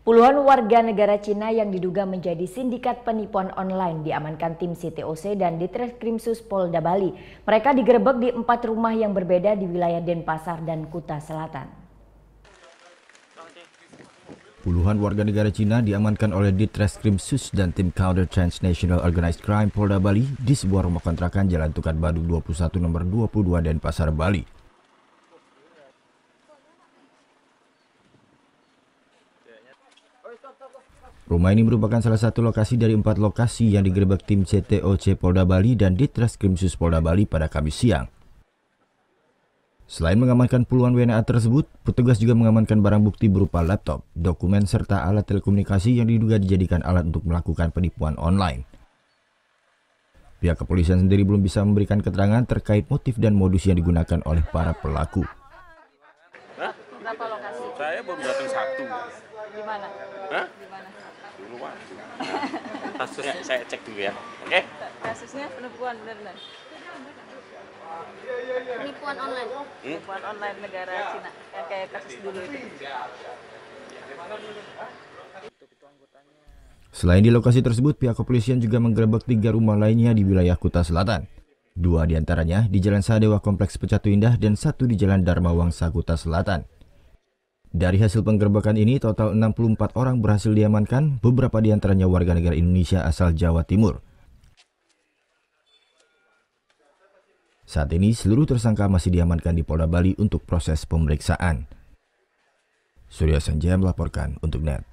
Puluhan warga negara Cina yang diduga menjadi sindikat penipuan online diamankan tim CTOC dan Ditreskrimsus Polda Bali. Mereka digerebek di 4 rumah yang berbeda di wilayah Denpasar dan Kuta Selatan. Puluhan warga negara Cina diamankan oleh Ditreskrimsus dan tim Counter Transnational Organized Crime Polda Bali di sebuah rumah kontrakan Jalan Tukat Badung 21 nomor 22 Denpasar, Bali. Rumah ini merupakan salah satu lokasi dari 4 lokasi yang digerebek tim CTOC Polda Bali dan Ditreskrimsus Polda Bali pada Kamis siang. Selain mengamankan puluhan WNA tersebut, petugas juga mengamankan barang bukti berupa laptop, dokumen, serta alat telekomunikasi yang diduga dijadikan alat untuk melakukan penipuan online. Pihak kepolisian sendiri belum bisa memberikan keterangan terkait motif dan modus yang digunakan oleh para pelaku. Berapa lokasi? Saya baru datang satu. Di mana? Hah? Di mana? Dulu Pak. Kasusnya saya cek dulu ya. Oke? Kasusnya penipuan benar-benar. Penipuan online. Penipuan online negara Cina yang kayak kasus dulu itu. Selain di lokasi tersebut, pihak kepolisian juga menggerebek 3 rumah lainnya di wilayah Kuta Selatan. 2 diantaranya di Jalan Sadewa Kompleks Pecatu Indah dan 1 di Jalan Dharma Wangsa Kuta Selatan. Dari hasil penggerebekan ini, total 64 orang berhasil diamankan, beberapa diantaranya warga negara Indonesia asal Jawa Timur. Saat ini, seluruh tersangka masih diamankan di Polda Bali untuk proses pemeriksaan. Surya Sanjaya melaporkan untuk NET.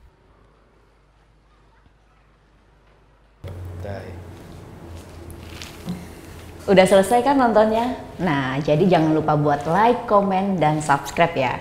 Udah selesai kan nontonnya? Nah, jadi jangan lupa buat like, komen, dan subscribe ya.